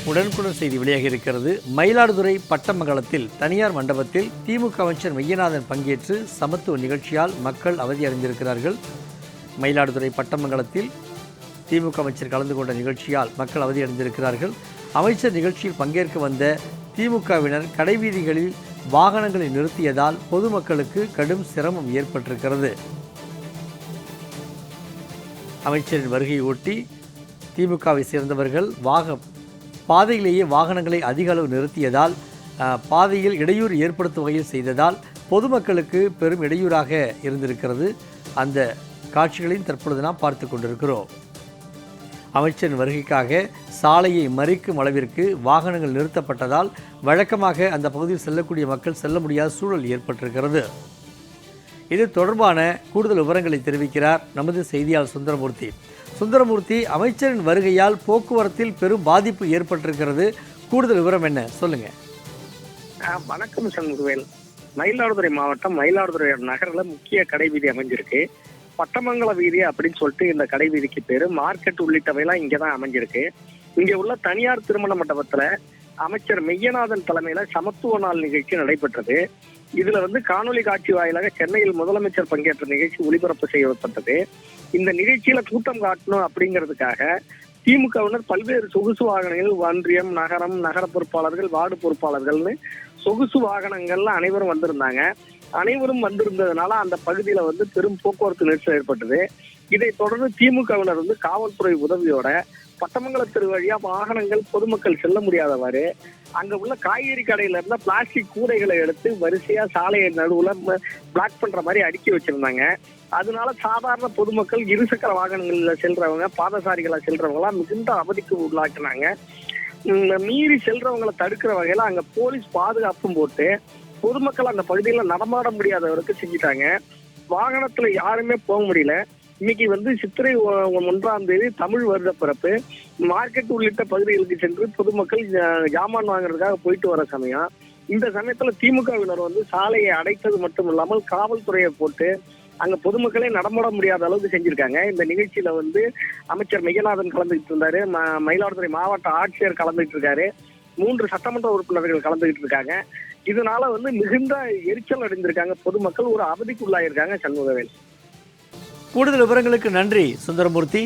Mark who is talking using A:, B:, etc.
A: உடனுக்குடன் செய்தி வெளியாக இருக்கிறது. மயிலாடுதுறை பட்டமங்கலத்தில் தனியார் மண்டபத்தில் திமுக அமைச்சர் மெய்யநாதன் பங்கேற்று சமத்துவ நிகழ்ச்சியால் மக்கள் அவதியடைந்திருக்கிறார்கள். மயிலாடுதுறை பட்டமங்கலத்தில் திமுக அமைச்சர் கலந்து கொண்ட நிகழ்ச்சியால் மக்கள் அவதியடைந்திருக்கிறார்கள். அமைச்சர் நிகழ்ச்சியில் பங்கேற்க வந்த திமுகவினர் கடைவீதிகளில் வாகனங்களை நிறுத்தியதால் பொதுமக்களுக்கு கடும் சிரமம் ஏற்பட்டிருக்கிறது. அமைச்சரின் வருகையை ஒட்டி திமுகவை சேர்ந்தவர்கள் பாதையிலேயே வாகனங்களை அதிக அளவு நிறுத்தியதால் பாதையில் இடையூறு ஏற்படுத்தும் வகையில் செய்ததால் பொதுமக்களுக்கு பெரும் இடையூறாக இருந்திருக்கிறது. அந்த காட்சிகளையும் தற்பொழுது நாம் பார்த்து கொண்டிருக்கிறோம். அமைச்சரின் வருகைக்காக சாலையை மறிக்கும் அளவிற்கு வாகனங்கள் நிறுத்தப்பட்டதால் வழக்கமாக அந்த பகுதியில் செல்லக்கூடிய மக்கள் செல்ல முடியாத சூழல் ஏற்பட்டிருக்கிறது. இது தொடர்பான கூடுதல் விவரங்களை தெரிவிக்கிறார் நமது செய்தியாளர் சுந்தரமூர்த்தி. சுந்தரமூர்த்தி, அமைச்சரின் வருகையால் போக்குவரத்தில் பெரும் பாதிப்பு ஏற்பட்டிருக்கிறது. கூடுதல் விவரம் என்ன, சொல்லுங்க.
B: வணக்கம் சண்முகவேல். மயிலாடுதுறை மாவட்டம் மயிலாடுதுறை நகரில் முக்கிய கடை வீதி அமைஞ்சிருக்கு. பட்டமங்கல வீதி அப்படின்னு சொல்லிட்டு இந்த கடை வீதிக்கு பேரு. மார்க்கெட் உள்ளிட்டவையெல்லாம் இங்கதான் அமைஞ்சிருக்கு. இங்க உள்ள தனியார் திருமண மண்டபத்துல அமைச்சர் மெய்யநாதன் தலைமையில சமத்துவ நாள் நிகழ்ச்சி நடைபெற்றது. இதுல காணொலி காட்சி வாயிலாக சென்னையில் முதலமைச்சர் பங்கேற்ற நிகழ்ச்சி ஒளிபரப்பு செய்யப்பட்டது. இந்த நிகழ்ச்சியில கூட்டம் காட்டணும் அப்படிங்கிறதுக்காக திமுகவினர் பல்வேறு சொகுசு வாகனங்கள், ஒன்றியம், நகரம், நகர பொறுப்பாளர்கள், வார்டு பொறுப்பாளர்கள்னு சொகுசு வாகனங்கள்ல அனைவரும் வந்திருந்தாங்க. அனைவரும் வந்திருந்ததுனால அந்த பகுதியில பெரும் போக்குவரத்து நெரிசல் ஏற்பட்டது. இதை தொடர்ந்து திமுகவினர் காவல்துறை உதவியோட பட்டமங்கல தெரு வழியா வாகனங்கள் பொதுமக்கள் செல்ல முடியாதவாறு அங்க உள்ள காய்கறி கடையில இருந்த பிளாஸ்டிக் கூடைகளை எடுத்து வரிசையா சாலையை நடுவுல பிளாக் பண்ற மாதிரி அடுக்கி வச்சிருந்தாங்க. அதனால சாதாரண பொதுமக்கள், இருசக்கர வாகனங்கள்ல செல்றவங்க, பாதசாரிகளா செல்றவங்க எல்லாம் மிகுந்த அவதிக்கு உள்ளாக்குனாங்க. மீறி செல்றவங்களை தடுக்கிற வகையில அங்க போலீஸ் பாதுகாப்பும் போட்டு பொதுமக்கள் அந்த பகுதியில நடமாட முடியாதவருக்கு செஞ்சுட்டாங்க. வாகனத்துல யாருமே போக முடியல. இன்னைக்கு சித்திரை 1ஆம் தேதி தமிழ் வருட பிறப்பு. மார்க்கெட் உள்ளிட்ட பகுதிகளுக்கு சென்று பொதுமக்கள் ஜாமான் வாங்குறதுக்காக போயிட்டு வர சமயம். இந்த சமயத்துல திமுகவினர் சாலையை அடைத்தது மட்டும் இல்லாமல் காவல்துறையை போட்டு அங்க பொதுமக்களே நடமாட முடியாத அளவுக்கு செஞ்சிருக்காங்க. இந்த நிகழ்ச்சியில அமைச்சர் மெய்யநாதன் கலந்துகிட்டு இருந்தாரு. மயிலாடுதுறை மாவட்ட ஆட்சியர் கலந்துகிட்டு இருக்காரு. 3 சட்டமன்ற உறுப்பினர்கள் கலந்துகிட்டு இருக்காங்க. இதனால மிகுந்த எரிச்சல் அடைந்திருக்காங்க பொதுமக்கள். ஒரு அவதிக்குள்ளாயிருக்காங்க. சண்முகவேல்,
A: கூடுதல் விவரங்களுக்கு நன்றி சுந்தரமூர்த்தி.